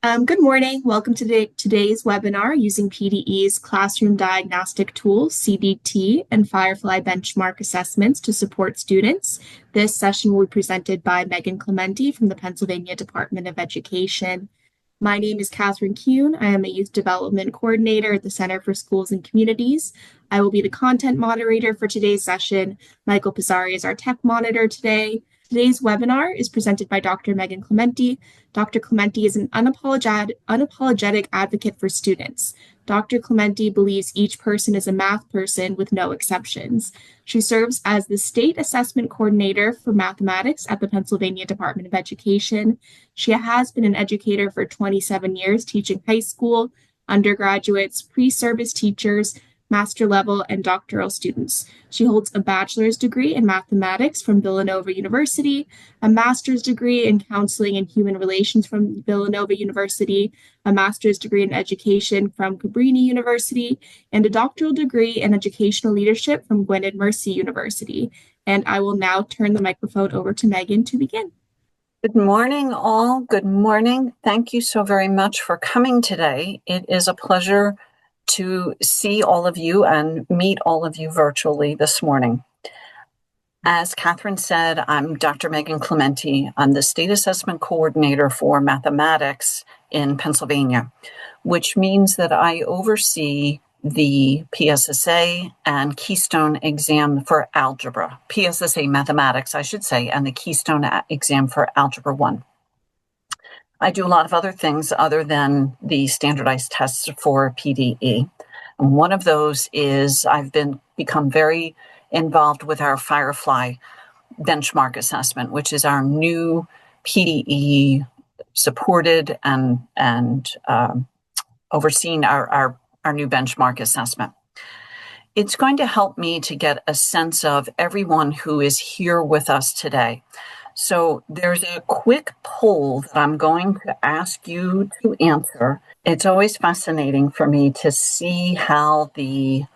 Good morning. Welcome to today's webinar using PDE's Classroom Diagnostic Tools, CDT and Firefly Benchmark Assessments to support students. This session will be presented by Megan Clementi from the Pennsylvania Department of Education. My name is Catherine Kuhn. I am a Youth Development Coordinator at the Center for Schools and Communities. I will be the content moderator for today's session. Michael Pizzari is our tech monitor today. Today's webinar is presented by Dr. Megan Clementi. Dr. Clementi is an unapologetic advocate for students. Dr. Clementi believes each person is a math person with no exceptions. She serves as the State Assessment Coordinator for Mathematics at the Pennsylvania Department of Education. She has been an educator for 27 years, teaching high school, undergraduates, pre-service teachers, master level, and doctoral students. She holds a bachelor's degree in mathematics from Villanova University, a master's degree in counseling and human relations from Villanova University, a master's degree in education from Cabrini University, and a doctoral degree in educational leadership from Gwynedd Mercy University. And I will now turn the microphone over to Megan to begin. Good morning, all. Good morning. Thank you so very much for coming today. It is a pleasure to see all of you and meet all of you virtually this morning. As Catherine said, I'm Dr. Megan Clementi. I'm the State Assessment Coordinator for Mathematics in Pennsylvania, which means that I oversee the PSSA and Keystone exam for algebra, PSSA Mathematics, I should say, and the Keystone exam for Algebra 1. I do a lot of other things other than the standardized tests for PDE. And one of those is I've become very involved with our Firefly Benchmark Assessment, which is our new PDE supported and overseen our new benchmark assessment. It's going to help me to get a sense of everyone who is here with us today. So there's a quick poll that I'm going to ask you to answer. It's always fascinating for me to see how the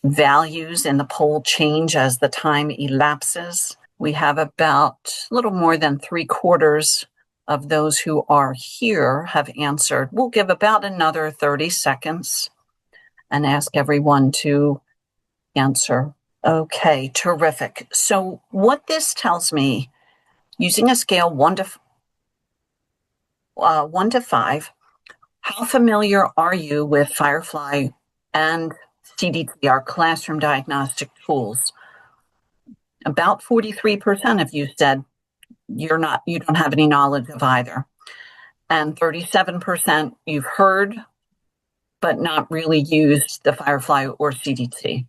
values in the poll change as the time elapses. We have about a little more than 3/4 of those who are here have answered. We'll give about another 30 seconds and ask everyone to answer. Okay, terrific. So what this tells me, using a scale 1 to 5, how familiar are you with Firefly and CDT, our Classroom Diagnostic Tools? About 43% of you said you don't have any knowledge of either. And 37% you've heard, but not really used the Firefly or CDT.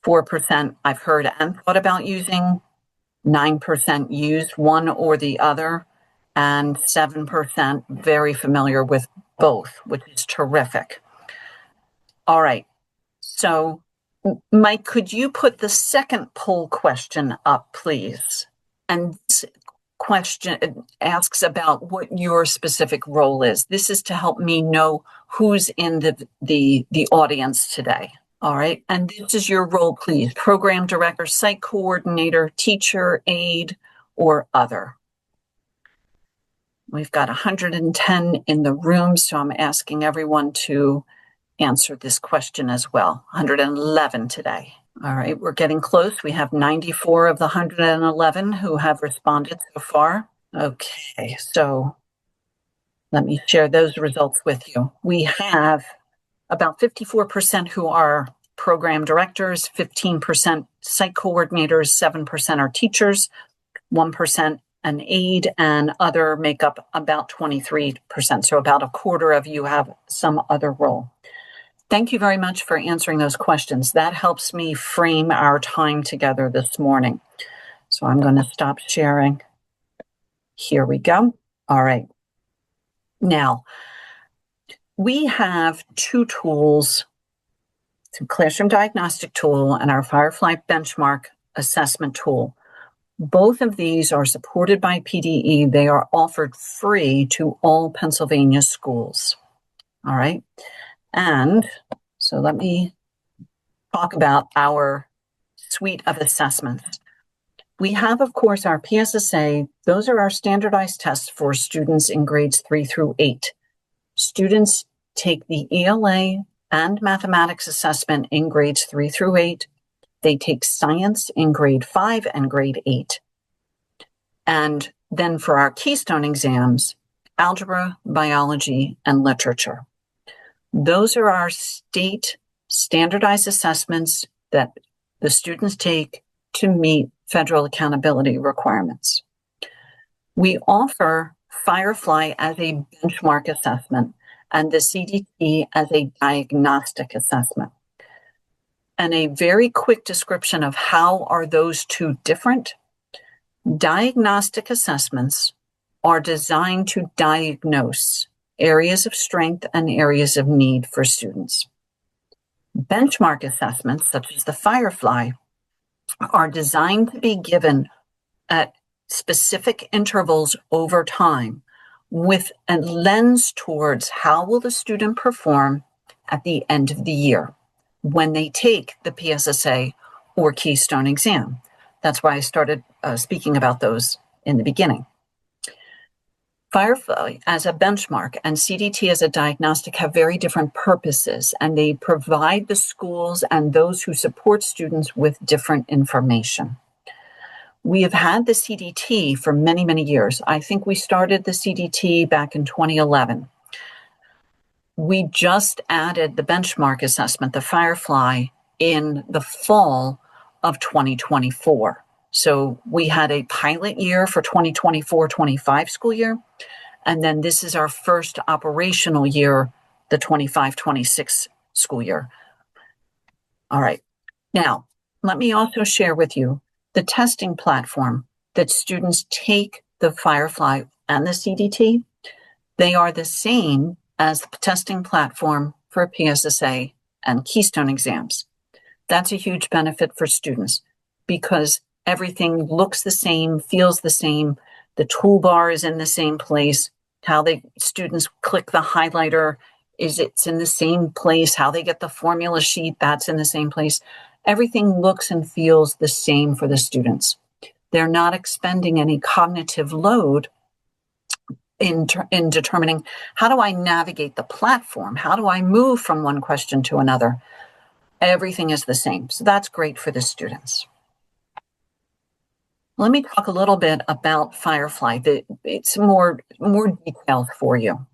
4% I've heard and thought about using, 9% used one or the other, and 7% very familiar with both, which is terrific. All right, so Mike, could you put the second poll question up, please? And this question asks about what your specific role is. This is to help me know who's in the audience today. All right, and this is your role, please. Program director, site coordinator, teacher, aide, or other. We've got 110 in the room, so I'm asking everyone to answer this question as well. 111 today. All right, we're getting close. We have 94 of the 111 who have responded so far. Okay, so let me share those results with you. We have about 54% who are program directors, 15% site coordinators, 7% are teachers, 1% an aide, and other make up about 23%. So about 1/4 of you have some other role. Thank you very much for answering those questions. That helps me frame our time together this morning. So I'm going to stop sharing. Here we go. All right. Now, we have two tools, the Classroom Diagnostic Tool and our Firefly Benchmark Assessment Tool. Both of these are supported by PDE. They are offered free to all Pennsylvania schools. All right. And so let me talk about our suite of assessments. We have, of course, our PSSA. Those are our standardized tests for students in grades 3 through 8. Students take the ELA and mathematics assessment in grades 3 through 8. They take science in grade 5 and grade 8. And then for our keystone exams, algebra, biology, and literature. Those are our state standardized assessments that the students take to meet federal accountability requirements. We offer Firefly as a benchmark assessment and the CDT as a diagnostic assessment. And a very quick description of how are those two different. Diagnostic assessments are designed to diagnose areas of strength and areas of need for students. Benchmark assessments, such as the Firefly, are designed to be given at specific intervals over time with a lens towards how will the student perform at the end of the year when they take the PSSA or Keystone exam. That's why I started speaking about those in the beginning. Firefly as a benchmark and CDT as a diagnostic have very different purposes, and they provide the schools and those who support students with different information. We have had the CDT for many, many years. I think we started the CDT back in 2011. We just added the benchmark assessment, the Firefly, in the fall of 2024. So we had a pilot year for 2024-25 school year, and then this is our first operational year, the 25-26 school year. All right. Now, let me also share with you the testing platform that students take the Firefly and the CDT. They are the same as the testing platform for PSSA and Keystone exams. That's a huge benefit for students because everything looks the same, feels the same. The toolbar is in the same place. How the students click the highlighter it's in the same place. How they get the formula sheet, that's in the same place. Everything looks and feels the same for the students. They're not expending any cognitive load in determining how do I navigate the platform? How do I move from one question to another? Everything is the same. So that's great for the students. Let me talk a little bit about Firefly. It's more detailed for you.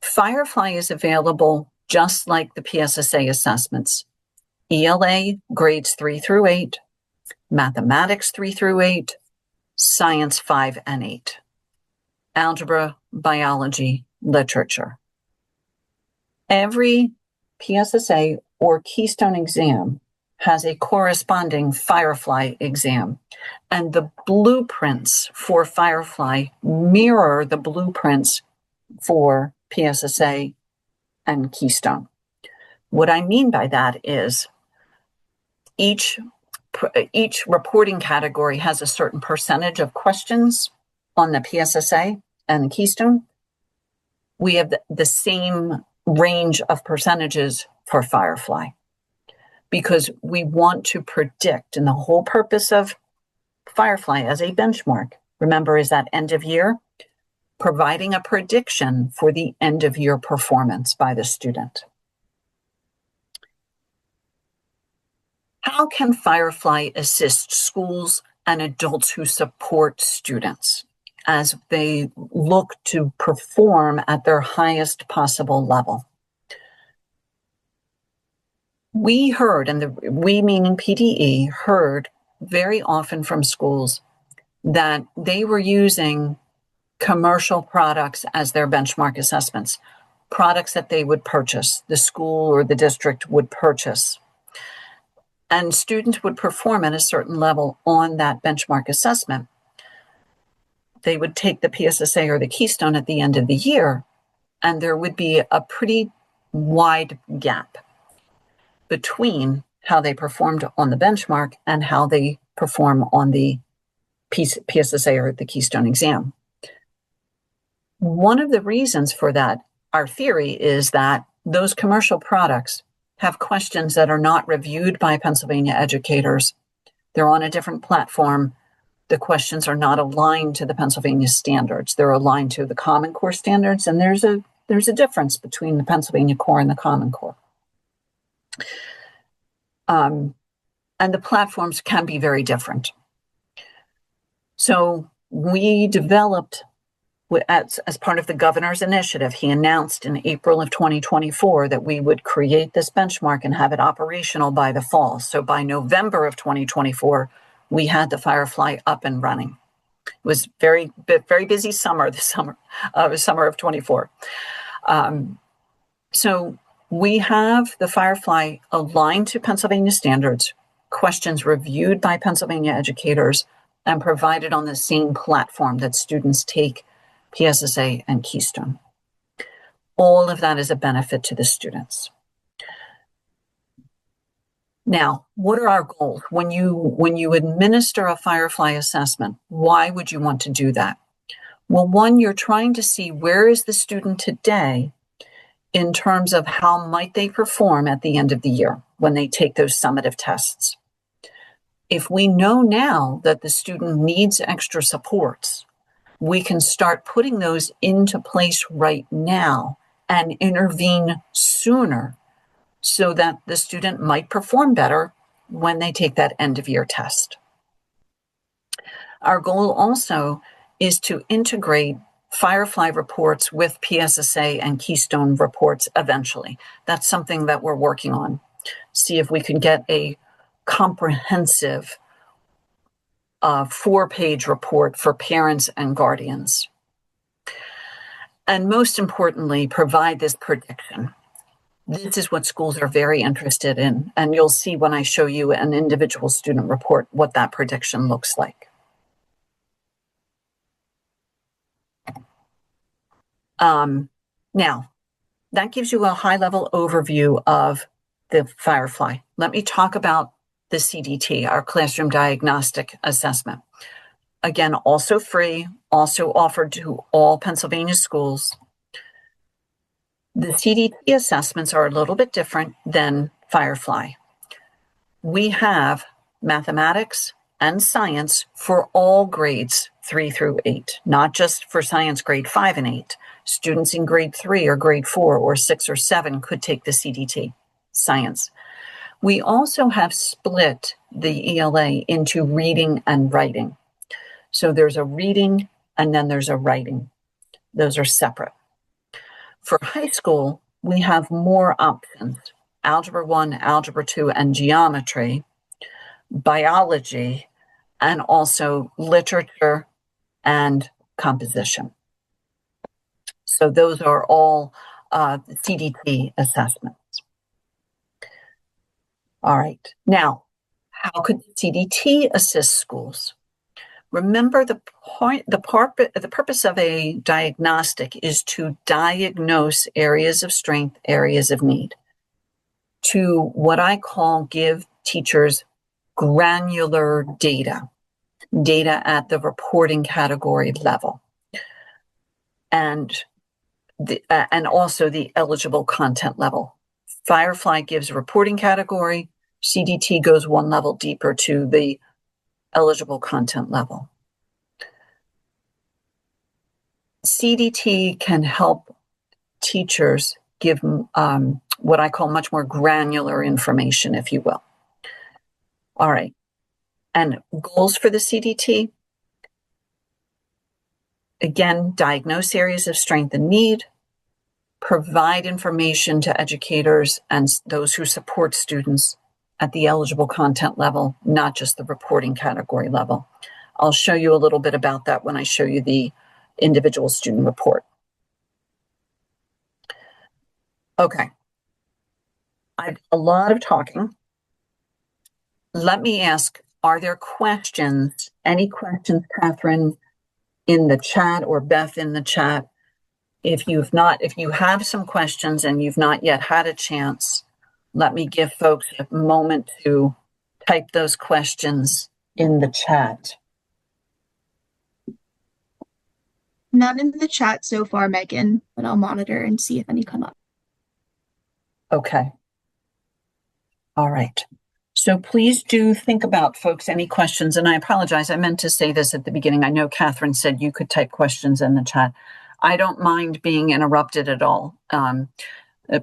Firefly is available just like the PSSA assessments. ELA grades 3 through 8, mathematics 3 through 8, science 5 and 8, algebra, biology, literature. Every PSSA or Keystone exam has a corresponding Firefly exam, and the blueprints for Firefly mirror the blueprints for PSSA and Keystone. What I mean by that is each reporting category has a certain percentage of questions on the PSSA and the Keystone. We have the same range of percentages for Firefly because we want to predict, and the whole purpose of Firefly as a benchmark, remember, is that end of year, providing a prediction for the end of year performance by the student. How can Firefly assist schools and adults who support students as they look to perform at their highest possible level? We heard, and we meaning PDE, heard very often from schools that they were using commercial products as their benchmark assessments, products that they would purchase, the school or the district would purchase. And students would perform at a certain level on that benchmark assessment. They would take the PSSA or the Keystone at the end of the year, and there would be a pretty wide gap between how they performed on the benchmark and how they perform on the PSSA or the Keystone exam. One of the reasons for that, our theory, is that those commercial products have questions that are not reviewed by Pennsylvania educators. They're on a different platform. The questions are not aligned to the Pennsylvania standards. They're aligned to the Common Core standards, and there's a difference between the Pennsylvania Core and the Common Core. And the platforms can be very different. So we developed, as part of the governor's initiative, he announced in April of 2024 that we would create this benchmark and have it operational by the fall. So by November of 2024, we had the Firefly up and running. It was very busy summer, the summer of 24. So we have the Firefly aligned to Pennsylvania standards, questions reviewed by Pennsylvania educators, and provided on the same platform that students take PSSA and Keystone. All of that is a benefit to the students. Now, what are our goals? When you administer a Firefly assessment, why would you want to do that? Well, one, you're trying to see where is the student today in terms of how might they perform at the end of the year when they take those summative tests. If we know now that the student needs extra supports, we can start putting those into place right now and intervene sooner so that the student might perform better when they take that end of year test. Our goal also is to integrate Firefly reports with PSSA and Keystone reports eventually. That's something that we're working on. See if we can get a comprehensive 4-page report for parents and guardians. And most importantly, provide this prediction. This is what schools are very interested in, and you'll see when I show you an individual student report what that prediction looks like. Now, that gives you a high-level overview of the Firefly. Let me talk about the CDT, our Classroom Diagnostic Assessment. Again, also free, also offered to all Pennsylvania schools. The CDT assessments are a little bit different than Firefly. We have mathematics and science for all grades 3 through 8, not just for science grade 5 and 8. Students in grade 3 or grade 4 or 6 or 7 could take the CDT, science. We also have split the ELA into reading and writing. So there's a reading and then there's a writing. Those are separate. For high school, we have more options: Algebra 1, Algebra 2, and geometry, biology, and also literature and composition. So those are all CDT assessments. All right. Now, how could CDT assist schools? Remember, the purpose of a diagnostic is to diagnose areas of strength, areas of need, to what I call give teachers granular data at the reporting category level, and also the eligible content level. Firefly gives reporting category. CDT goes one level deeper to the eligible content level. CDT can help teachers give what I call much more granular information, if you will. All right. And goals for the CDT? Again, diagnose areas of strength and need, provide information to educators and those who support students at the eligible content level, not just the reporting category level. I'll show you a little bit about that when I show you the individual student report. Okay. I've a lot of talking. Let me ask, are there questions? Any questions, Catherine, in the chat, or Beth in the chat? If you have some questions and you've not yet had a chance, let me give folks a moment to type those questions in the chat. None in the chat so far, Megan, but I'll monitor and see if any come up. Okay. All right. So please do think about, folks, any questions. And I apologize, I meant to say this at the beginning. I know Catherine said you could type questions in the chat. I don't mind being interrupted at all.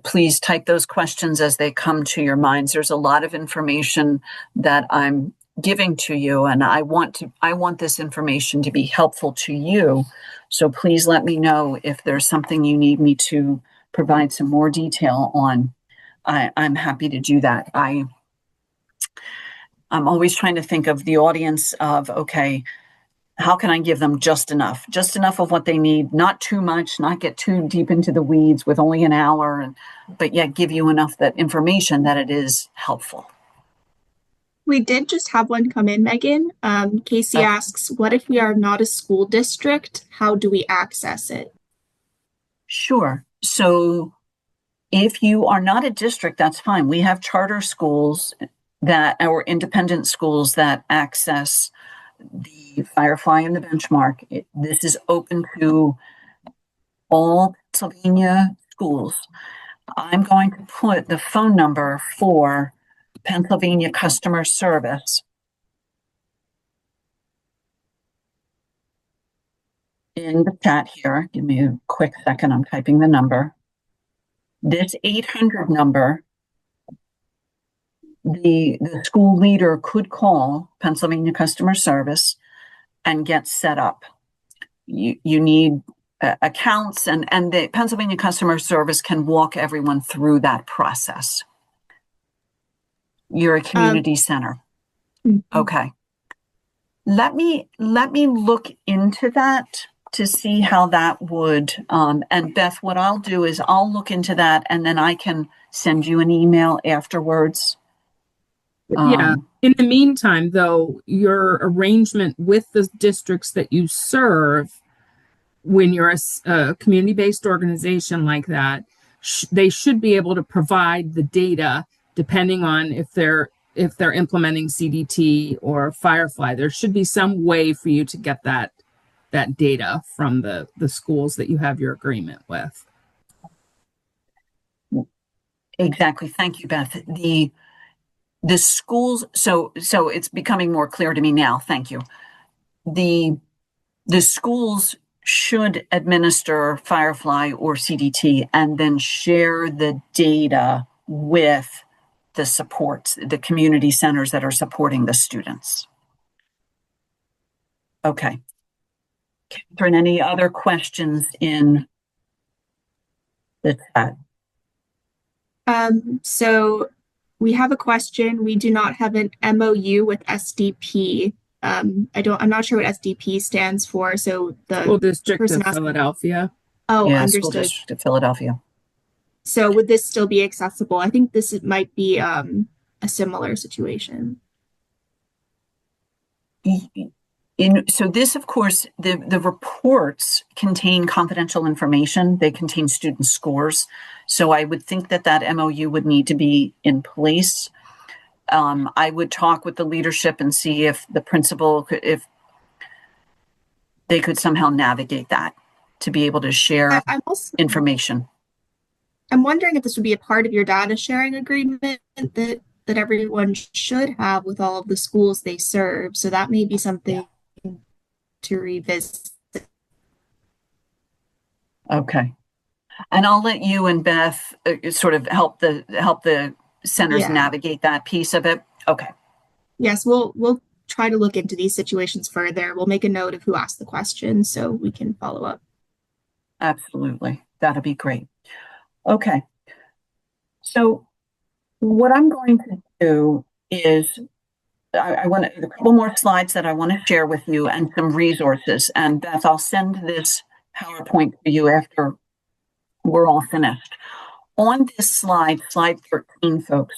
Please type those questions as they come to your minds. There's a lot of information that I'm giving to you, and I want this information to be helpful to you. So please let me know if there's something you need me to provide some more detail on. I'm happy to do that. I'm always trying to think of the audience of, okay, how can I give them just enough of what they need, not too much, not get too deep into the weeds with only an hour, but yet give you enough that information that it is helpful. We did just have one come in, Megan. Casey asks, what if we are not a school district? How do we access it? Sure. So if you are not a district, that's fine. We have charter schools or independent schools that access the Firefly and the Benchmark. This is open to all Pennsylvania schools. I'm going to put the phone number for Pennsylvania customer service in the chat here. Give me a quick second. I'm typing the number. This 800 number, the school leader could call Pennsylvania customer service and get set up. You need accounts, and the Pennsylvania customer service can walk everyone through that process. You're a community center. Okay. Let me look into that to see how that would, and Beth, what I'll do is I'll look into that and then I can send you an email afterwards. Yeah. In the meantime, though, your arrangement with the districts that you serve, when you're a community-based organization like that, they should be able to provide the data depending on if they're implementing CDT or Firefly. There should be some way for you to get that data from the schools that you have your agreement with. Exactly. Thank you, Beth. The schools, so it's becoming more clear to me now. Thank you. The schools should administer Firefly or CDT and then share the data with the supports, the community centers that are supporting the students. Okay. Catherine, any other questions in the chat? So we have a question. We do not have an MOU with SDP. I'm not sure what SDP stands for. So the School District person of Philadelphia. Oh, yeah, understood. School District of Philadelphia. So would this still be accessible? I think this might be a similar situation. So this, of course, the reports contain confidential information. They contain student scores. So I would think that MOU would need to be in place. I would talk with the leadership and see if the principal if they could somehow navigate that to be able to share information. I'm wondering if this would be a part of your data sharing agreement that everyone should have with all of the schools they serve. So that may be something to revisit. Okay. And I'll let you and Beth sort of help the centers navigate that piece of it. Okay. Yes, we'll try to look into these situations further. We'll make a note of who asked the question so we can follow up. Absolutely. That'll be great. Okay. So what I'm going to do is I want a couple more slides that I want to share with you and some resources. And Beth, I'll send this PowerPoint to you after we're all finished. On this slide 13, folks,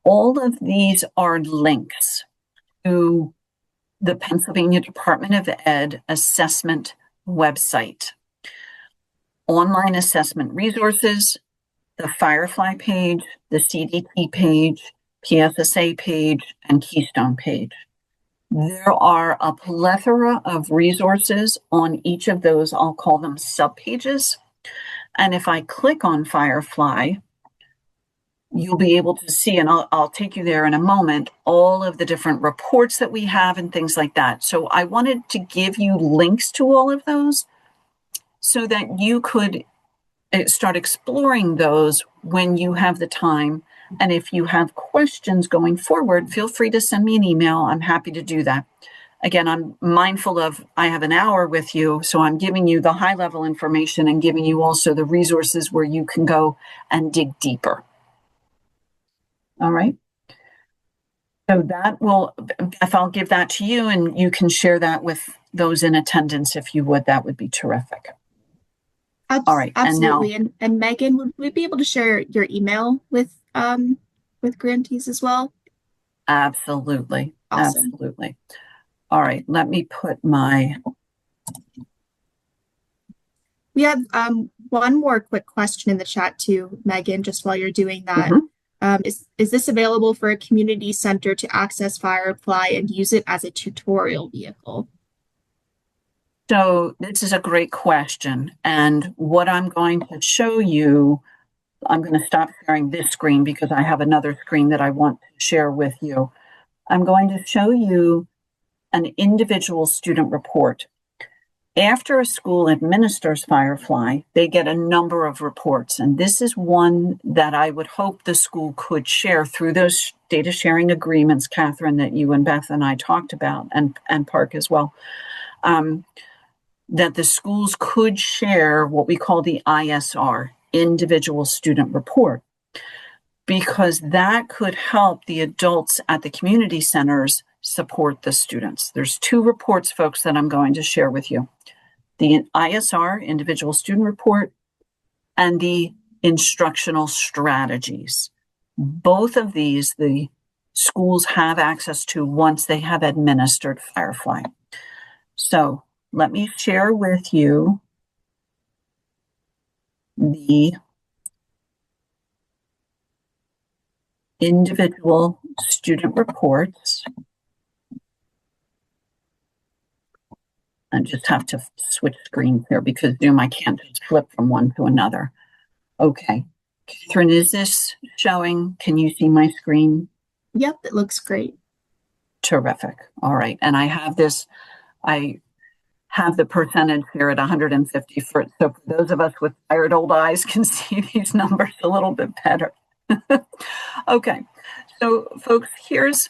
all of these are links to the Pennsylvania Department of Ed assessment website, online assessment resources, the Firefly page, the CDT page, PSSA page, and Keystone page. There are a plethora of resources on each of those. I'll call them subpages. And if I click on Firefly, you'll be able to see, and I'll take you there in a moment, all of the different reports that we have and things like that. So I wanted to give you links to all of those so that you could start exploring those when you have the time. And if you have questions going forward, feel free to send me an email. I'm happy to do that. Again, I'm mindful of, I have an hour with you, so I'm giving you the high level information and giving you also the resources where you can go and dig deeper. All right. So that will, Beth, I'll give that to you and you can share that with those in attendance if you would. That would be terrific. All right. Absolutely. And Megan, would we be able to share your email with grantees as well? Absolutely. Awesome. Absolutely. All right. Let me put my. We have one more quick question in the chat too, Megan, just while you're doing that. Is this available for a community center to access Firefly and use it as a tutorial vehicle? So this is a great question. And what I'm going to show you, I'm going to stop sharing this screen because I have another screen that I want to share with you. I'm going to show you an individual student report. After a school administers Firefly, they get a number of reports. And this is one that I would hope the school could share through those data sharing agreements, Catherine, that you and Beth and I talked about, and Park as well. That the schools could share what we call the ISR, individual student report, because that could help the adults at the community centers support the students. There's two reports, folks, that I'm going to share with you. The ISR, individual student report, and the instructional strategies. Both of these, the schools have access to once they have administered Firefly. So let me share with you the individual student reports. I just have to switch screens here because Zoom, I can't just flip from one to another. Okay. Catherine, is this showing? Can you see my screen? Yep, it looks great. Terrific. All right. And I have this, I have the percentage here at 150 so for those of us with tired old eyes can see these numbers a little bit better. Okay. So folks, here's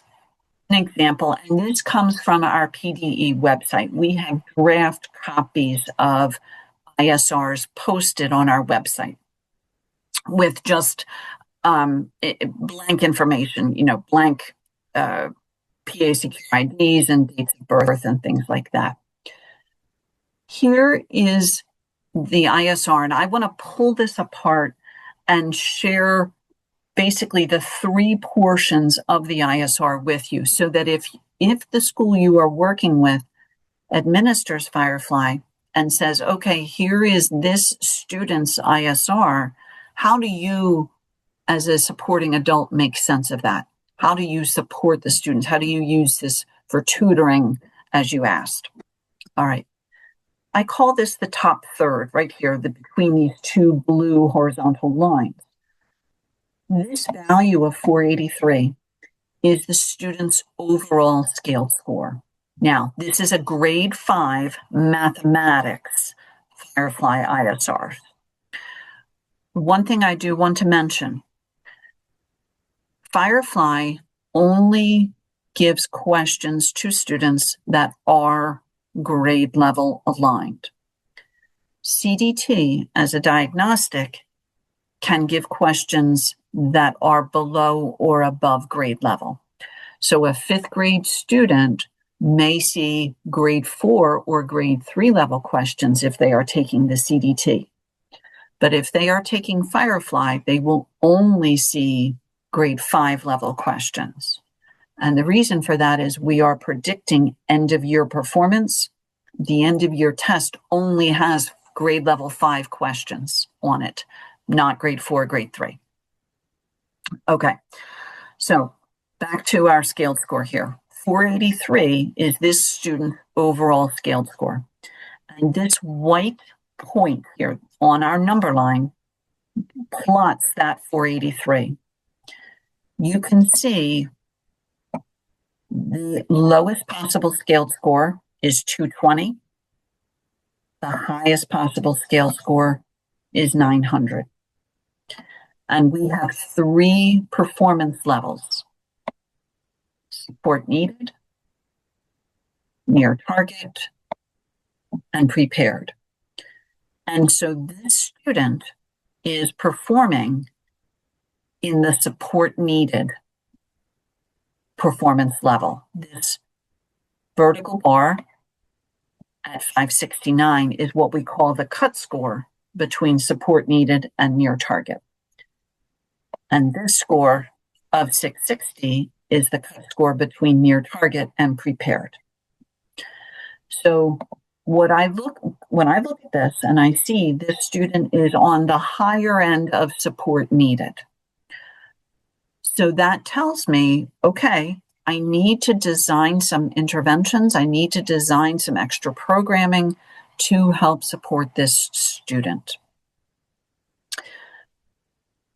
an example, and this comes from our PDE website. We have draft copies of ISRs posted on our website with just blank information, blank PACQ IDs and dates of birth and things like that. Here is the ISR, and I want to pull this apart and share basically the three portions of the ISR with you so that if the school you are working with administers Firefly and says, okay, here is this student's ISR, how do you, as a supporting adult, make sense of that? How do you support the students? How do you use this for tutoring, as you asked? All right. I call this the top third right here, between these two blue horizontal lines. This value of 483 is the student's overall scale score. Now, this is a grade 5 mathematics Firefly ISR. One thing I do want to mention, Firefly only gives questions to students that are grade level aligned. CDT, as a diagnostic, can give questions that are below or above grade level. So a 5th grade student may see grade 4 or grade 3 level questions if they are taking the CDT. But if they are taking Firefly, they will only see grade 5 level questions. And the reason for that is we are predicting end of year performance. The end of year test only has grade level 5 questions on it, not grade 4, grade 3. Okay, so back to our scaled score here. 483 is this student overall scaled score. And this white point here on our number line plots that 483. you can see the lowest possible scaled score is 220. The highest possible scale score is 900. And we have 3 performance levels: support needed, near target, and prepared. And so this student is performing in the support needed performance level. This vertical bar at 569 is what we call the cut score between support needed and near target. And this score of 660 is the cut score between near target and prepared. So when I look at this and I see this student is on the higher end of support needed. So that tells me, okay, I need to design some interventions. I need to design some extra programming to help support this student.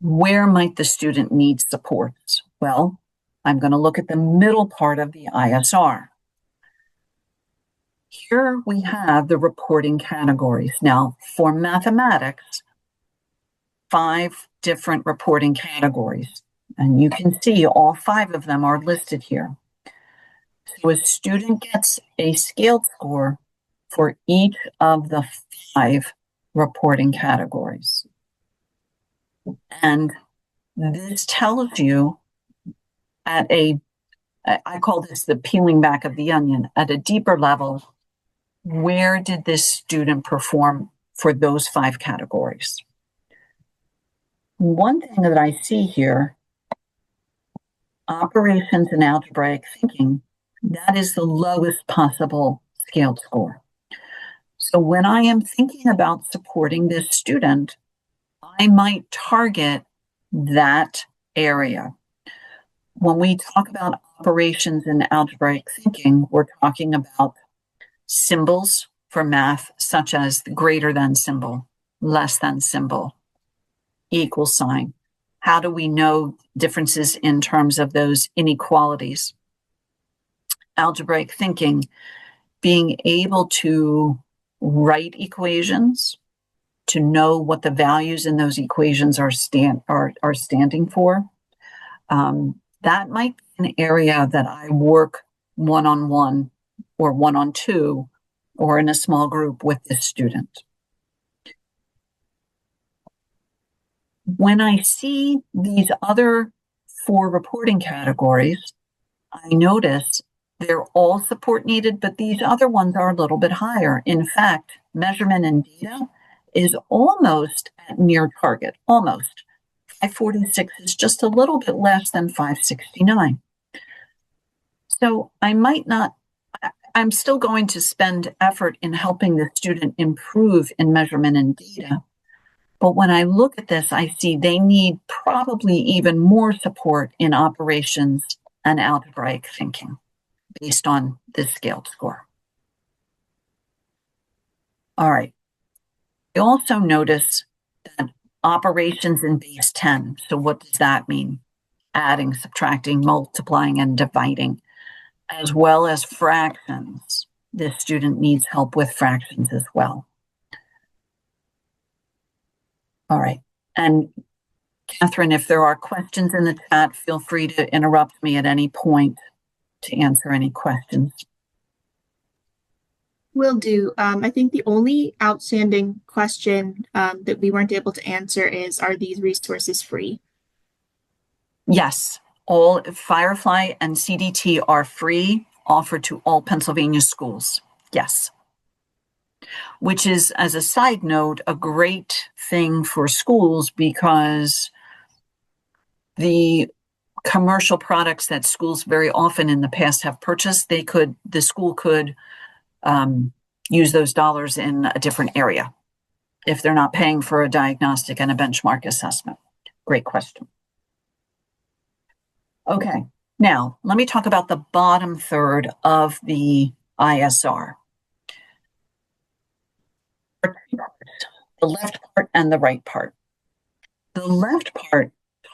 Where might the student need supports? Well, I'm going to look at the middle part of the ISR. Here we have the reporting categories. Now, for mathematics, 5 different reporting categories. And you can see all 5 of them are listed here. So a student gets a scaled score for each of the 5 reporting categories. And this tells you I call this the peeling back of the onion, at a deeper level, where did this student perform for those 5 categories? One thing that I see here, operations and algebraic thinking, that is the lowest possible scaled score. So when I am thinking about supporting this student, I might target that area. When we talk about operations and algebraic thinking, we're talking about symbols for math, such as the greater than symbol, less than symbol, equal sign. How do we know differences in terms of those inequalities? Algebraic thinking, being able to write equations, to know what the values in those equations are standing for. That might be an area that I work one-on-one or one-on-two or in a small group with this student. When I see these other 4 reporting categories, I notice they're all support needed, but these other ones are a little bit higher. In fact, measurement and data is almost at near target, almost. 546 is just a little bit less than 569. So I'm still going to spend effort in helping the student improve in measurement and data. But when I look at this, I see they need probably even more support in operations and algebraic thinking based on this scaled score. All right. I also notice that operations in base 10. So what does that mean? Adding, subtracting, multiplying, and dividing, as well as fractions. This student needs help with fractions as well. All right. And Catherine, if there are questions in the chat, feel free to interrupt me at any point to answer any questions. Will do. I think the only outstanding question that we weren't able to answer is, are these resources free? Yes, all Firefly and CDT are free, offered to all Pennsylvania schools. Yes. Which is, as a side note, a great thing for schools, because the commercial products that schools very often in the past have purchased, the school could use those dollars in a different area if they're not paying for a diagnostic and a benchmark assessment. Great question. Okay, now let me talk about the bottom third of the ISR. The left part and the right part. The left part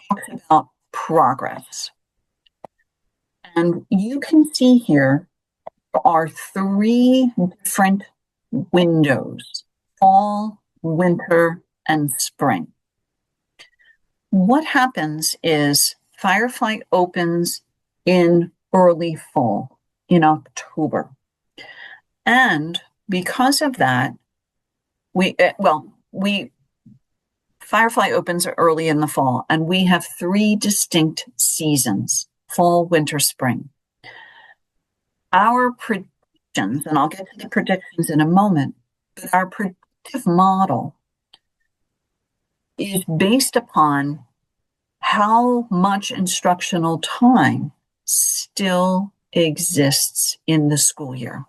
talks about progress. And you can see here are 3 different windows: fall, winter, and spring. What happens is Firefly opens in early fall, in October. And because of that, Firefly opens early in the fall, and we have 3 distinct seasons: fall, winter, spring. Our predictions, and I'll get to the predictions in a moment, but our predictive model is based upon how much instructional time still exists in the school year.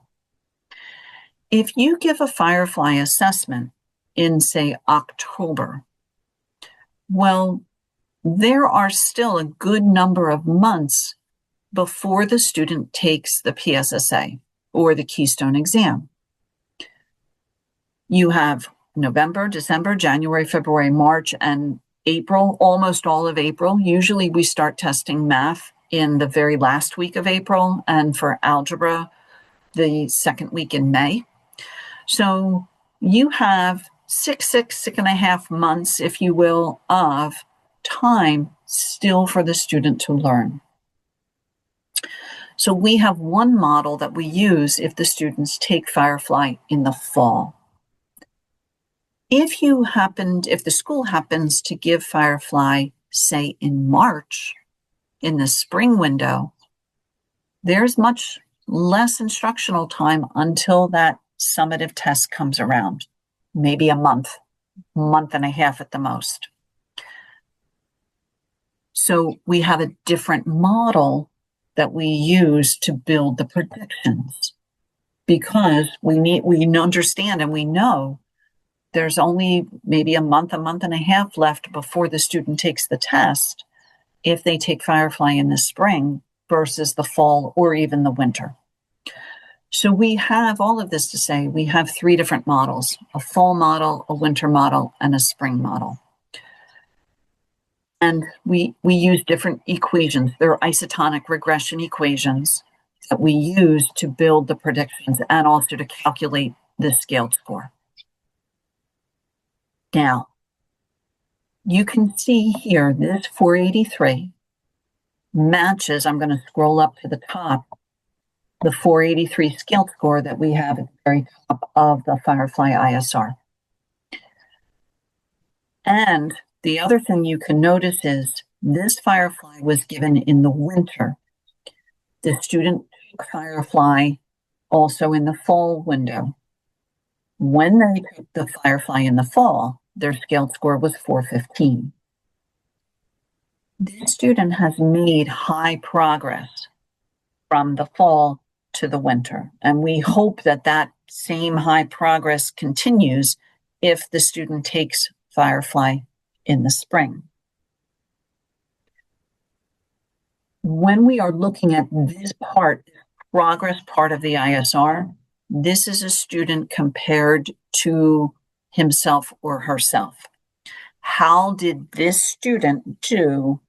If you give a Firefly assessment in, say, October, well, there are still a good number of months before the student takes the PSSA or the Keystone exam. You have November, December, January, February, March, and April, almost all of April. Usually we start testing math in the very last week of April, and for algebra, the second week in May. So you have six and a half months, if you will, of time still for the student to learn. So we have one model that we use if the students take Firefly in the fall. If the school happens to give Firefly, say, in March, in the spring window, there's much less instructional time until that summative test comes around, maybe a month and a half at the most. So we have a different model that we use to build the predictions, because we understand and we know there's only maybe a month and a half left before the student takes the test if they take Firefly in the spring versus the fall or even the winter. So we have all of this to say we have 3 different models: a fall model, a winter model, and a spring model. And we use different equations. There are isotonic regression equations that we use to build the predictions and also to calculate the scaled score. Now, you can see here this 483 matches, I'm going to scroll up to the top, the 483 scaled score that we have at the very top of the Firefly ISR. And the other thing you can notice is this Firefly was given in the winter. The student took Firefly also in the fall window. When they took the Firefly in the fall, their scaled score was 415. This student has made high progress from the fall to the winter, and we hope that that same high progress continues if the student takes Firefly in the spring. When we are looking at this progress part of the ISR, this is a student compared to himself or herself. How did this student do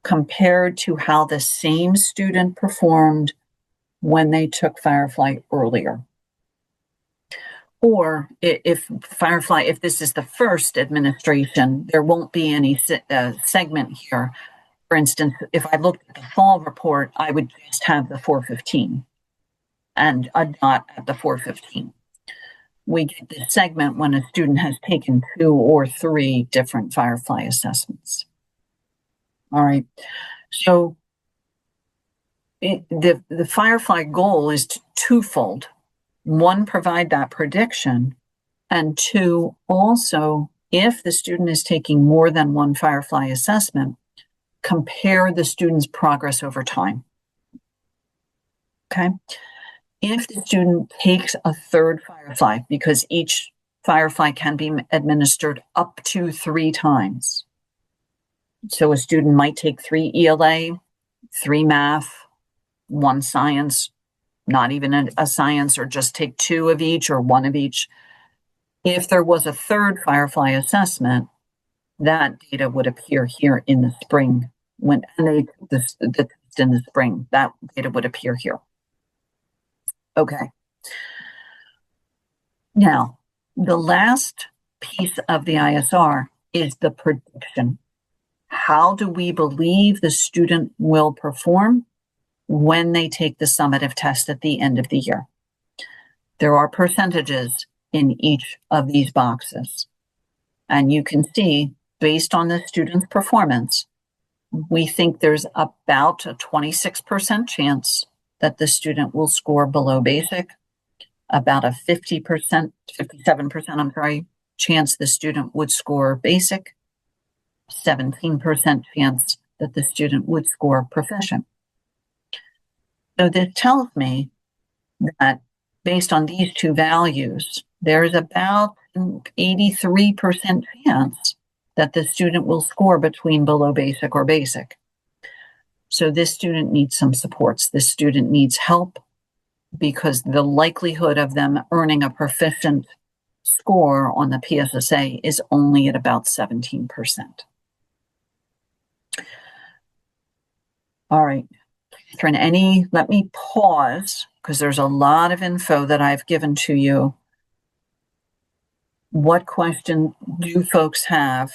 compared to how the same student performed when they took Firefly earlier? Or if this is the first administration, there won't be any segment here. For instance, if I looked at the fall report, I would just have the 415 and a dot at the 415. We get this segment when a student has taken 2 or 3 different Firefly assessments. All right, so the Firefly goal is twofold. 1, provide that prediction, and 2, also, if the student is taking more than 1 Firefly assessment, compare the student's progress over time. Okay? If the student takes a 3rd Firefly, because each Firefly can be administered up to 3 times. So a student might take 3 ELA, 3 math, 1 science, not even a science, or just take 2 of each or 1 of each. If there was a 3rd Firefly assessment, that data would appear here in the spring and they took the test in the spring. That data would appear here. Okay. Now, the last piece of the ISR is the prediction. How do we believe the student will perform when they take the summative test at the end of the year? There are percentages in each of these boxes. And you can see, based on the student's performance, we think there's about a 26% chance that the student will score below basic, about a 57%, chance the student would score basic, 17% chance that the student would score proficient. So this tells me that based on these two values, there's about an 83% chance that the student will score between below basic or basic. So this student needs some supports. This student needs help because the likelihood of them earning a proficient score on the PSSA is only at about 17%. All right, Catherine, let me pause because there's a lot of info that I've given to you. What question do folks have?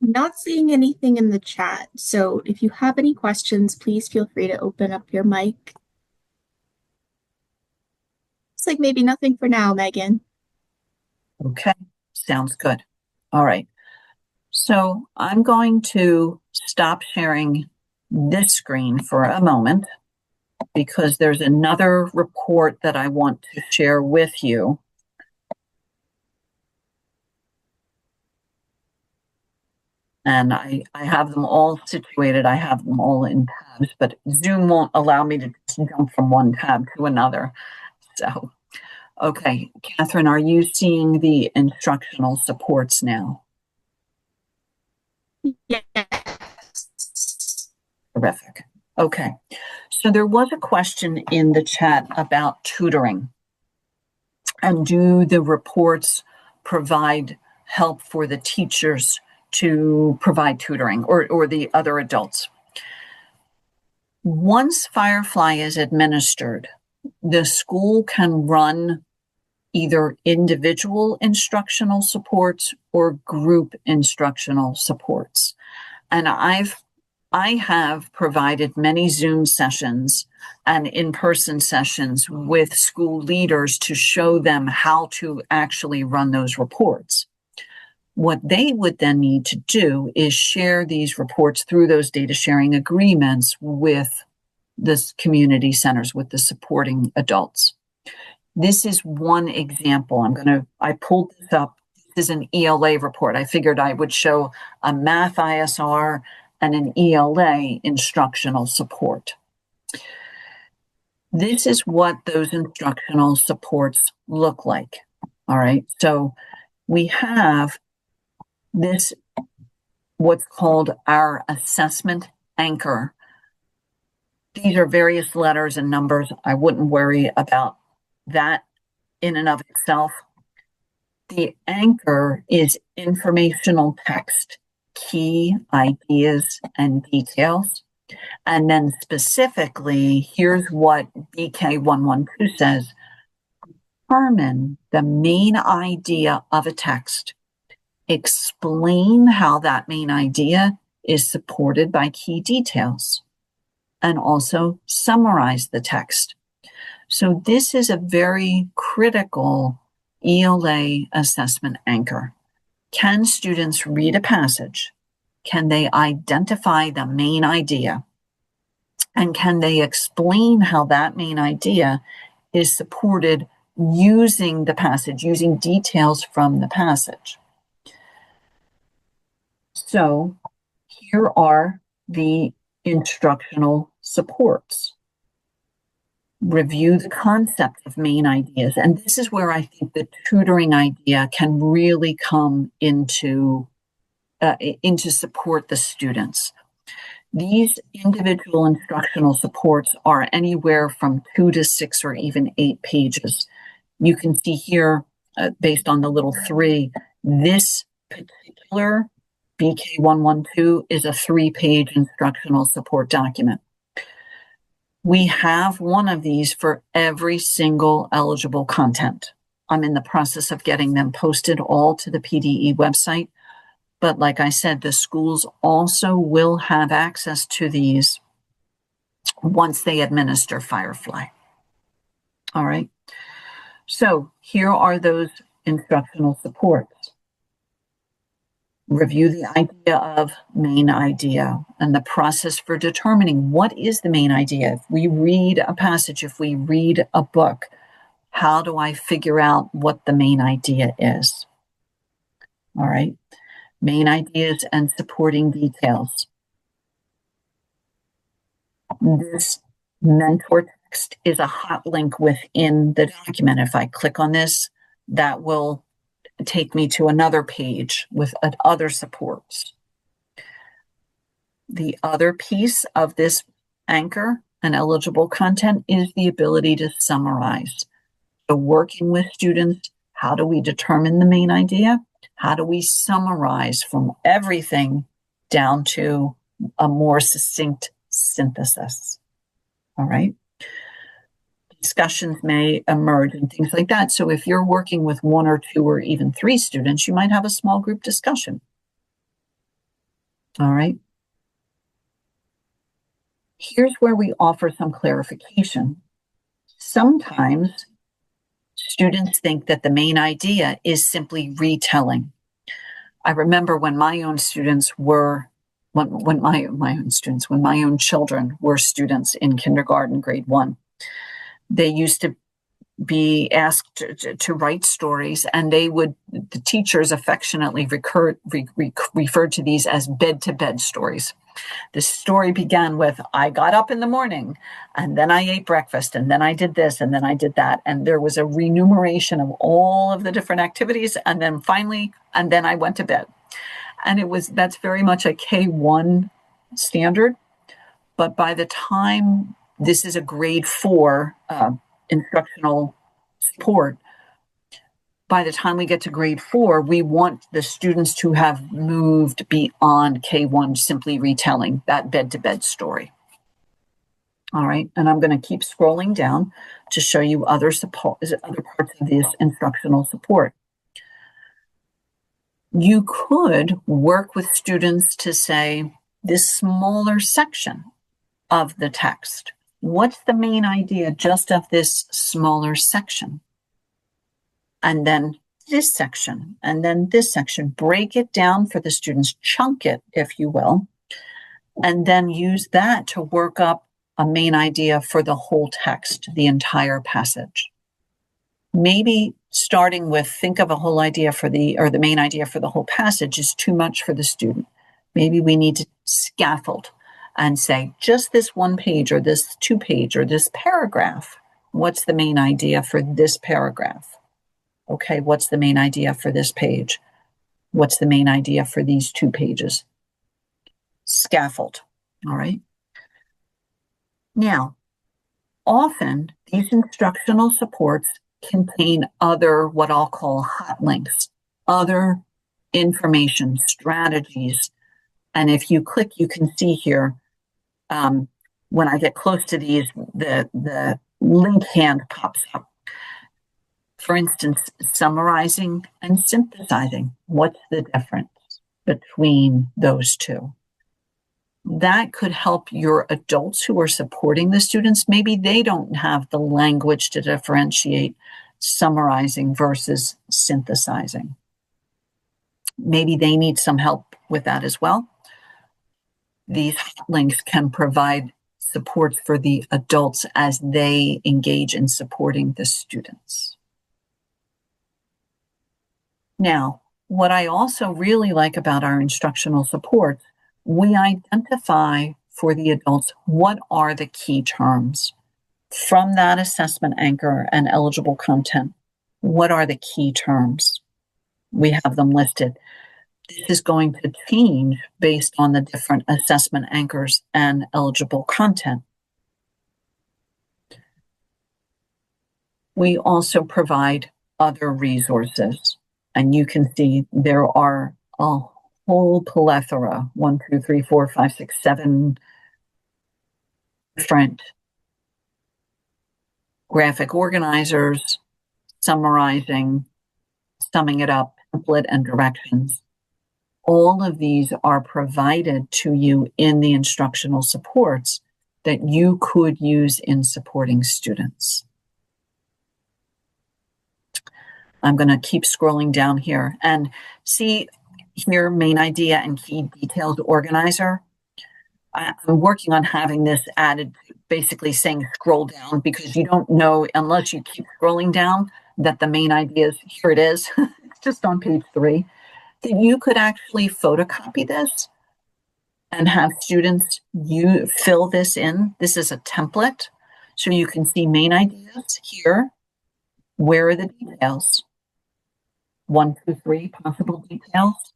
I'm not seeing anything in the chat, so if you have any questions, please feel free to open up your mic. It's like maybe nothing for now, Megan. Okay, sounds good. All right. So I'm going to stop sharing this screen for a moment because there's another report that I want to share with you. And I have them all situated. I have them all in tabs, but Zoom won't allow me to jump from one tab to another. So, okay, Catherine, are you seeing the instructional supports now? Yes. Terrific. Okay. So there was a question in the chat about tutoring. And do the reports provide help for the teachers to provide tutoring or the other adults? Once Firefly is administered, the school can run either individual instructional supports or group instructional supports. And I have provided many Zoom sessions and in-person sessions with school leaders to show them how to actually run those reports. What they would then need to do is share these reports through those data sharing agreements with the community centers, with the supporting adults. This is one example. I pulled this up. This is an ELA report. I figured I would show a math ISR and an ELA instructional support. This is what those instructional supports look like. All right. So we have this, what's called our assessment anchor. These are various letters and numbers. I wouldn't worry about that in and of itself. The anchor is informational text, key ideas and details. And then specifically, here's what BK112 says: determine the main idea of a text. Explain how that main idea is supported by key details. And also summarize the text. So this is a very critical ELA assessment anchor. Can students read a passage? Can they identify the main idea? And can they explain how that main idea is supported using the passage, using details from the passage? So here are the instructional supports. Review the concept of main ideas. And this is where I think the tutoring idea can really come into support the students. These individual instructional supports are anywhere from 2 to 6 or even 8 pages. You can see here, based on the little 3, This particular BK112 is a 3-page instructional support document. We have one of these for every single eligible content. I'm in the process of getting them posted all to the PDE website. But like I said, the schools also will have access to these once they administer Firefly. All right. So here are those instructional supports. Review the idea of main idea and the process for determining what is the main idea. If we read a passage, if we read a book, how do I figure out what the main idea is? All right. Main ideas and supporting details. This mentor text is a hot link within the document. If I click on this, that will take me to another page with other supports. The other piece of this anchor and eligible content is the ability to summarize. So working with students, how do we determine the main idea? How do we summarize from everything down to a more succinct synthesis? All right. Discussions may emerge and things like that. So if you're working with 1 or 2 or even 3 students, you might have a small group discussion. All right. Here's where we offer some clarification. Sometimes students think that the main idea is simply retelling. I remember when my own students were, when my own children were students in kindergarten, grade 1, they used to be asked to write stories, and the teachers affectionately referred to these as bed-to-bed stories. The story began with, I got up in the morning, and then I ate breakfast, and then I did this, and then I did that. And there was a remuneration of all of the different activities, and then finally, and then I went to bed. And that's very much a K1 standard. But by the time this is a grade 4 instructional support, by the time we get to grade 4, we want the students to have moved beyond K1 simply retelling that bed-to-bed story. All right, and I'm going to keep scrolling down to show you other parts of this instructional support. You could work with students to say, this smaller section of the text, what's the main idea just of this smaller section? And then this section, and then this section. Break it down for the students, chunk it, if you will, and then use that to work up a main idea for the whole text, the entire passage. Maybe starting with think of a whole idea the main idea for the whole passage is too much for the student. Maybe we need to scaffold and say just this 1 page or this 2 page or this paragraph. What's the main idea for this paragraph? Okay, what's the main idea for this page? What's the main idea for these 2 pages? Scaffold, all right? Now, often these instructional supports contain other, what I'll call hot links, other information, strategies. And if you click, you can see here, when I get close to these, the link hand pops up. For instance, summarizing and synthesizing. What's the difference between those two? That could help your adults who are supporting the students. Maybe they don't have the language to differentiate summarizing versus synthesizing. Maybe they need some help with that as well. These links can provide supports for the adults as they engage in supporting the students. Now, what I also really like about our instructional supports, we identify for the adults what are the key terms from that assessment anchor and eligible content. What are the key terms? We have them listed. This is going to change based on the different assessment anchors and eligible content. We also provide other resources And you can see there are a whole plethora, 1, 2, 3, 4, 5, 6, 7 different graphic organizers, summarizing, summing it up, template and directions. All of these are provided to you in the instructional supports that you could use in supporting students. I'm going to keep scrolling down here and see here, main idea and key details organizer. I'm working on having this added, basically saying scroll down, because you don't know unless you keep scrolling down that the main ideas, here it is, it's just on page 3, that you could actually photocopy this and have students you fill this in. This is a template, so you can see main ideas here. Where are the details? 1, 2, 3 possible details.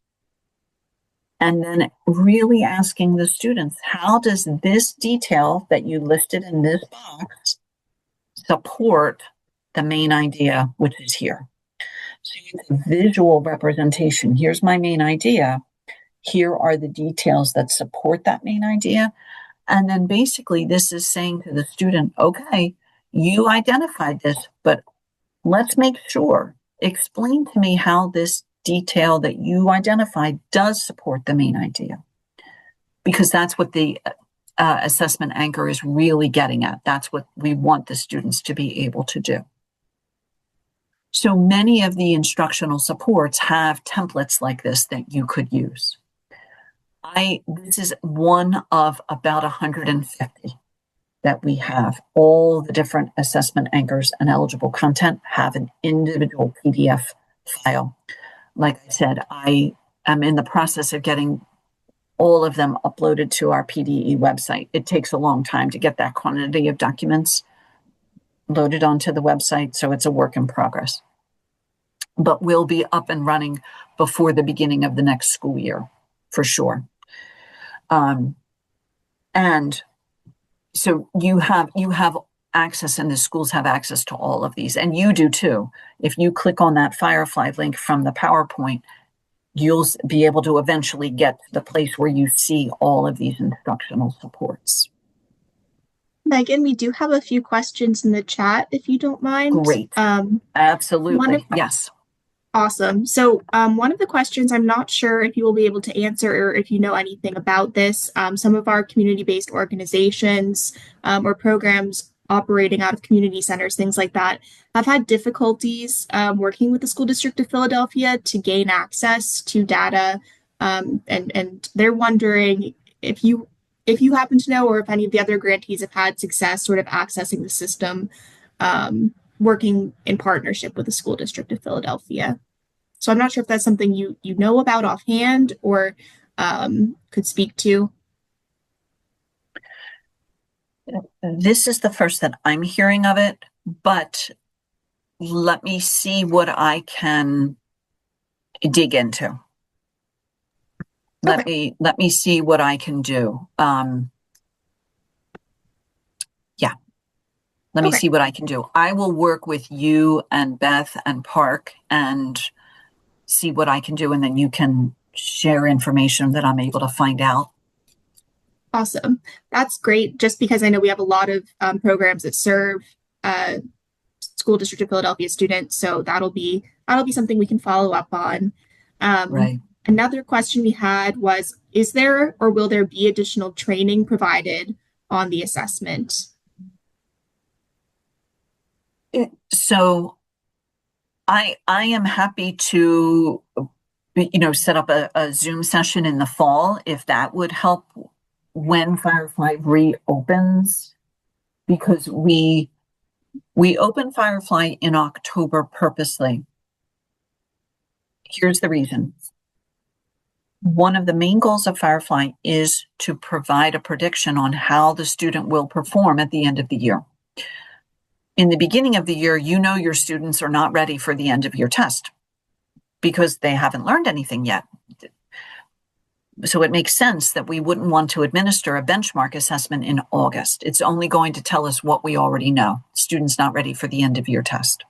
And then really asking the students, how does this detail that you listed in this box support the main idea, which is here? So it's a visual representation. Here's my main idea. Here are the details that support that main idea. And then basically this is saying to the student, okay, you identified this, but let's make sure, explain to me how this detail that you identified does support the main idea. Because that's what the assessment anchor is really getting at. That's what we want the students to be able to do. So many of the instructional supports have templates like this that you could use. This is one of about 150 that we have. All the different assessment anchors and eligible content have an individual PDF file. Like I said, I am in the process of getting all of them uploaded to our PDE website. It takes a long time to get that quantity of documents loaded onto the website, so it's a work in progress. But we'll be up and running before the beginning of the next school year, for sure. And so you have access, and the schools have access to all of these, and you do too. If you click on that Firefly link from the PowerPoint, you'll be able to eventually get to the place where you see all of these instructional supports. Megan, we do have a few questions in the chat, if you don't mind. Great. Absolutely. Yes. Awesome. So one of the questions, I'm not sure if you will be able to answer or if you know anything about this. Some of our community-based organizations or programs operating out of community centers, things like that, have had difficulties working with the School District of Philadelphia to gain access to data. And they're wondering if you happen to know, or if any of the other grantees have had success sort of accessing the system, working in partnership with the School District of Philadelphia. So I'm not sure if that's something you know about offhand or could speak to. This is the first that I'm hearing of it, but let me see what I can dig into. Okay. Let me see what I can do. Let me see what I can do. I will work with you and Beth and Park and see what I can do, and then you can share information that I'm able to find out. Awesome. That's great. Just because I know we have a lot of programs that serve School District of Philadelphia students, so that'll be something we can follow up on. Right. Another question we had was, is there or will there be additional training provided on the assessment? So I am happy to, set up a Zoom session in the fall, if that would help when Firefly reopens, because we open Firefly in October purposely. Here's the reason. One of the main goals of Firefly is to provide a prediction on how the student will perform at the end of the year. In the beginning of the year, your students are not ready for the end of year test because they haven't learned anything yet. So it makes sense that we wouldn't want to administer a benchmark assessment in August. It's only going to tell us what we already know. Students not ready for the end of year test.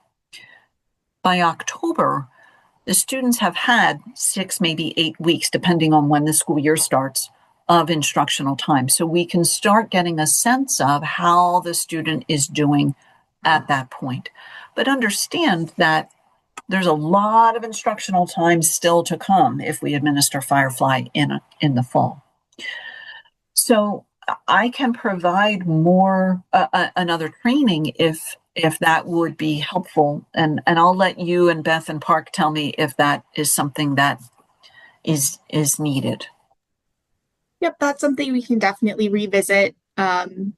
By October, the students have had 6, maybe 8 weeks, depending on when the school year starts, of instructional time. So we can start getting a sense of how the student is doing at that point. But understand that there's a lot of instructional time still to come if we administer Firefly in the fall. So I can provide more another training if that would be helpful, and I'll let you and Beth and Park tell me if that is something that is needed. Yep, that's something we can definitely revisit and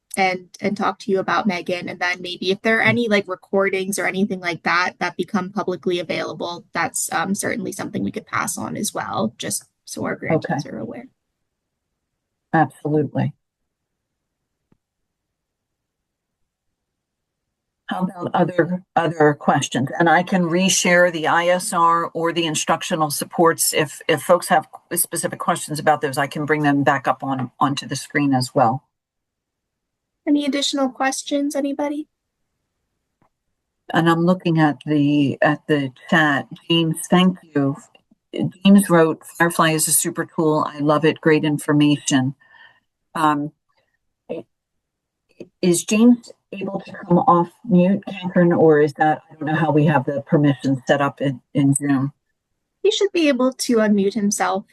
talk to you about, Megan. And then maybe if there are any like recordings or anything like that that become publicly available, that's certainly something we could pass on as well, just so our grantees are aware. Absolutely. How about other questions? And I can reshare the ISR or the instructional supports. If folks have specific questions about those, I can bring them back up onto the screen as well. Any additional questions, anybody? And I'm looking at the chat. James, thank you. James wrote, Firefly is a super tool. I love it. Great information. Is James able to come off mute, Catherine, or is that, I don't know how we have the permission set up in Zoom. He should be able to unmute himself.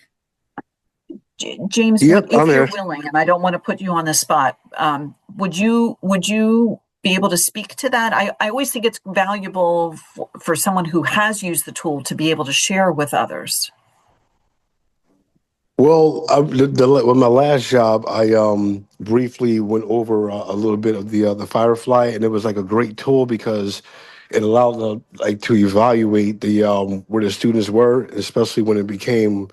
James, yep, if you're willing, and I don't want to put you on the spot, would you be able to speak to that? I always think it's valuable for someone who has used the tool to be able to share with others. Well, with my last job, I briefly went over a little bit of the Firefly, and it was like a great tool because it allowed to evaluate the where the students were, especially when it came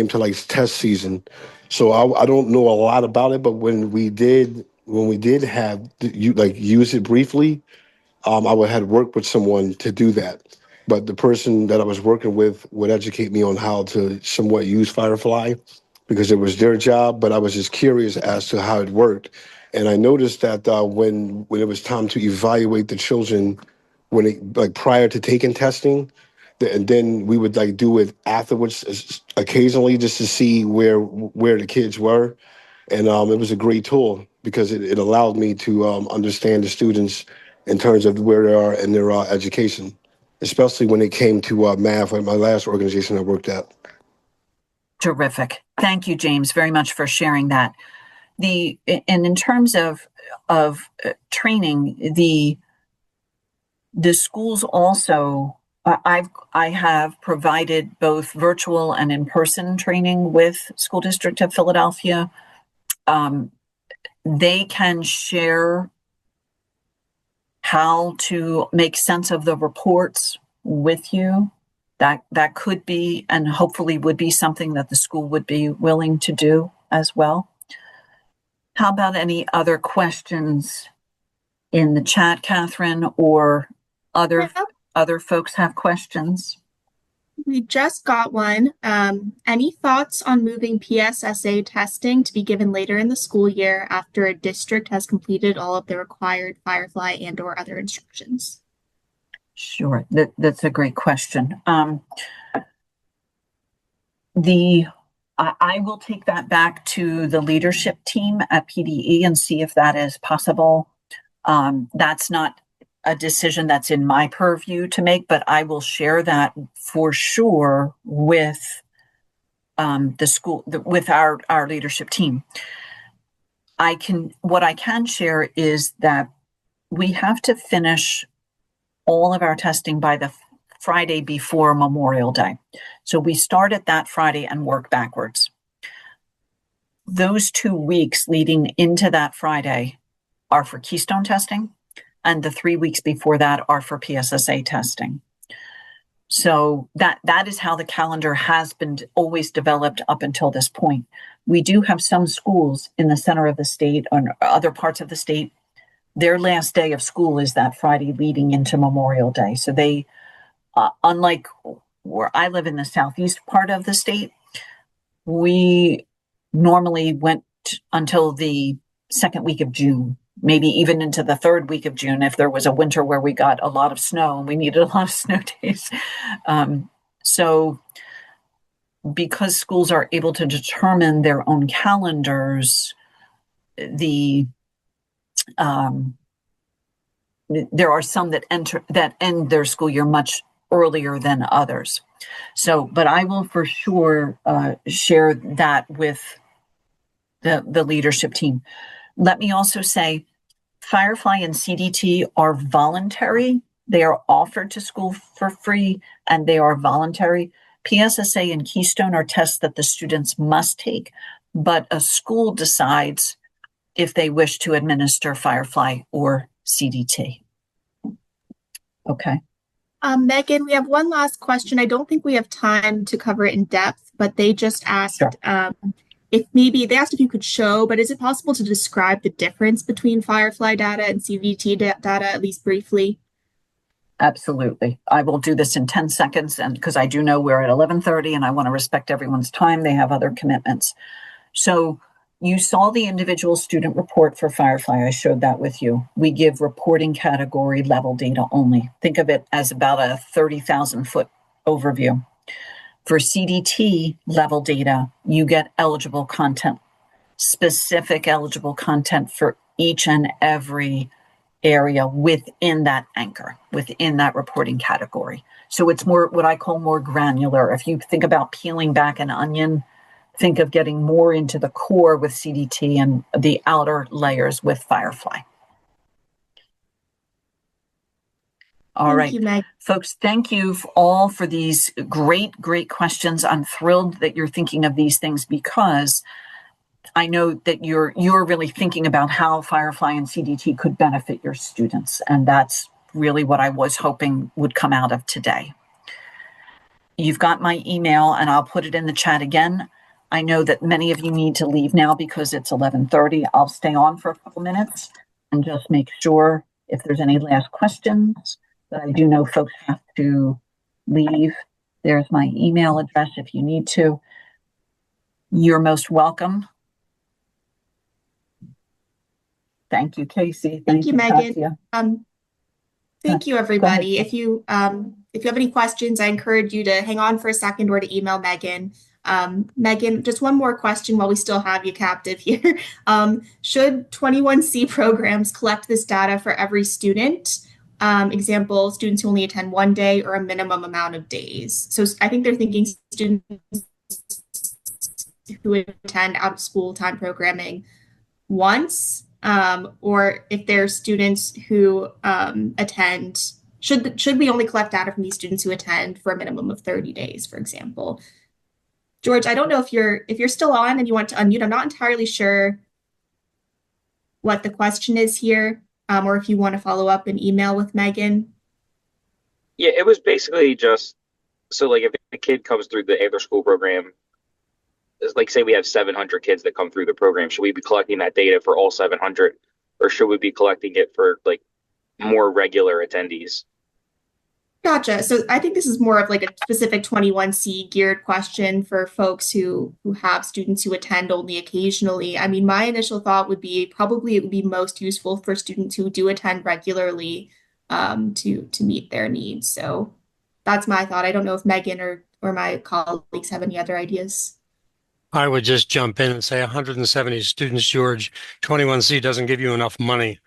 to like test season. So I don't know a lot about it, but when we did have use it briefly, I would had worked with someone to do that. But the person that I was working with would educate me on how to somewhat use Firefly because it was their job, but I was just curious as to how it worked. And I noticed that when it was time to evaluate the children, prior to taking testing, and then we would do it afterwards occasionally just to see where the kids were. And it was a great tool because it allowed me to understand the students in terms of where they are in their education, especially when it came to math at my last organization I worked at. Terrific. Thank you, James, very much for sharing that. And in terms of training, the schools also, I have provided both virtual and in-person training with School District of Philadelphia. They can share how to make sense of the reports with you. That could be, and hopefully would be, something that the school would be willing to do as well. How about any other questions in the chat, Catherine, or other folks have questions? We just got one. Any thoughts on moving PSSA testing to be given later in the school year after a district has completed all of the required Firefly and/or other instructions? Sure, that's a great question. I will take that back to the leadership team at PDE and see if that is possible. That's not a decision that's in my purview to make, but I will share that for sure with the school, with our leadership team. What I can share is that we have to finish all of our testing by the Friday before Memorial Day. So we start at that Friday and work backwards. Those 2 weeks leading into that Friday are for Keystone testing, and the 3 weeks before that are for PSSA testing. So that is how the calendar has been always developed up until this point. We do have some schools in the center of the state or other parts of the state, their last day of school is that Friday leading into Memorial Day. So they, unlike where I live in the southeast part of the state, we normally went until the second week of June, maybe even into the third week of June if there was a winter where we got a lot of snow and we needed a lot of snow days. So because schools are able to determine their own calendars, there are some that end their school year much earlier than others. So, but I will for sure share that with the leadership team. Let me also say, Firefly and CDT are voluntary. They are offered to school for free, and they are voluntary. PSSA and Keystone are tests that the students must take, but a school decides if they wish to administer Firefly or CDT. Okay. Megan, we have one last question. I don't think we have time to cover it in depth, but they just asked they asked if you could show, but is it possible to describe the difference between Firefly data and CDT data, at least briefly? Absolutely. I will do this in 10 seconds, and because I do know we're at 11:30 and I want to respect everyone's time. They have other commitments. So you saw the individual student report for Firefly. I showed that with you. We give reporting category level data only. Think of it as about a 30,000 foot overview. For CDT level data, you get eligible content, specific eligible content for each and every area within that anchor, within that reporting category. So it's more what I call more granular. If you think about peeling back an onion, think of getting more into the core with CDT and the outer layers with Firefly. All right, folks, thank you all for these great questions. I'm thrilled that you're thinking of these things because I know that you're really thinking about how Firefly and CDT could benefit your students. And that's really what I was hoping would come out of today. You've got my email and I'll put it in the chat again. I know that many of you need to leave now because it's 11:30. I'll stay on for a couple minutes and just make sure if there's any last questions. But I do know folks have to leave. There's my email address if you need to. You're most welcome. Thank you, Casey. Thank you, Megan. Thank you, everybody. If you have any questions, I encourage you to hang on for a second or to email Megan. Megan, just one more question while we still have you captive here. Should 21C programs collect this data for every student? Example, students who only attend one day or a minimum amount of days. So I think they're thinking students who attend out of school time programming once, or if they're students who attend, should we only collect data from these students who attend for a minimum of 30 days, for example? George, I don't know if you're still on and you want to unmute. I'm not entirely sure what the question is here, or if you want to follow up an email with Megan. Yeah, it was basically just, so like if a kid comes through the after school program, like say we have 700 kids that come through the program, should we be collecting that data for all 700, or should we be collecting it for like more regular attendees? Gotcha. So I think this is more of like a specific 21C geared question for folks who have students who attend only occasionally. I mean, my initial thought would be probably it would be most useful for students who do attend regularly to meet their needs. So that's my thought. I don't know if Megan or my colleagues have any other ideas. I would just jump in and say 170 students, George. 21C doesn't give you enough money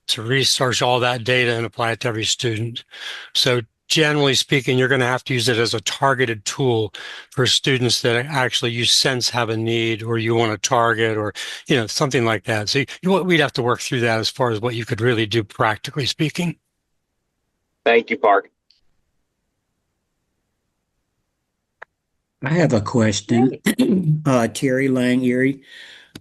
to research all that data and apply it to every student. So generally speaking, you're going to have to use it as a targeted tool for students that actually you sense have a need or you want to target or, something like that. So we'd have to work through that as far as what you could really do practically speaking. Thank you, Park. I have a question. Terry Lang, Erie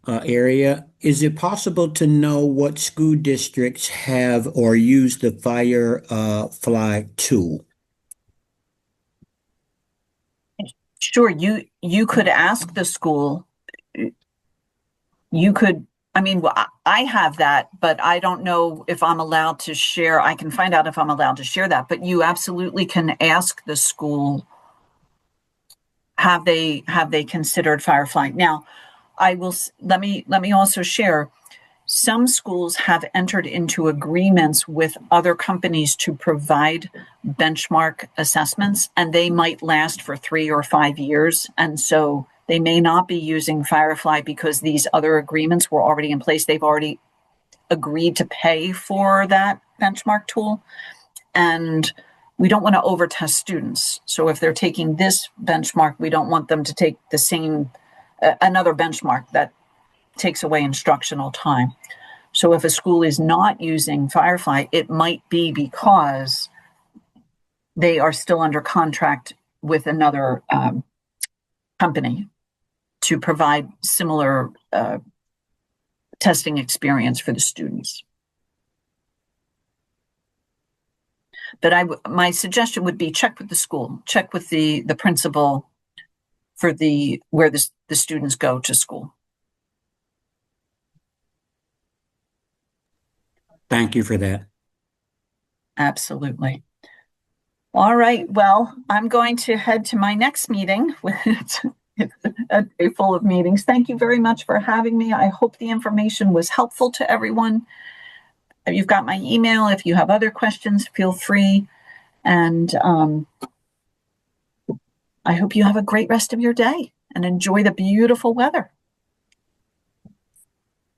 area. Is it possible to know what school districts have or use the Firefly tool? Sure. You could ask the school. You could, I have that, but I don't know if I'm allowed to share. I can find out if I'm allowed to share that, but you absolutely can ask the school, have they considered Firefly? Now, let me also share. Some schools have entered into agreements with other companies to provide benchmark assessments, and they might last for 3 or 5 years. And so they may not be using Firefly because these other agreements were already in place. They've already agreed to pay for that benchmark tool. And we don't want to overtest students. So if they're taking this benchmark, we don't want them to take the same, another benchmark that takes away instructional time. So if a school is not using Firefly, it might be because they are still under contract with another company to provide similar testing experience for the students. But my suggestion would be check with the school, check with the principal for where the students go to school. Thank you for that. Absolutely. All right. Well, I'm going to head to my next meeting. It's a day full of meetings. Thank you very much for having me. I hope the information was helpful to everyone. You've got my email. If you have other questions, feel free. And I hope you have a great rest of your day and enjoy the beautiful weather.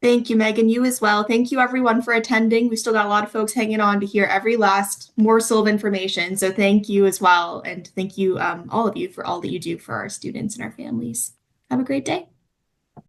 Thank you, Megan. You as well. Thank you, everyone, for attending. We've still got a lot of folks hanging on to hear every last morsel of information. So thank you as well. And thank you, all of you, for all that you do for our students and our families. Have a great day.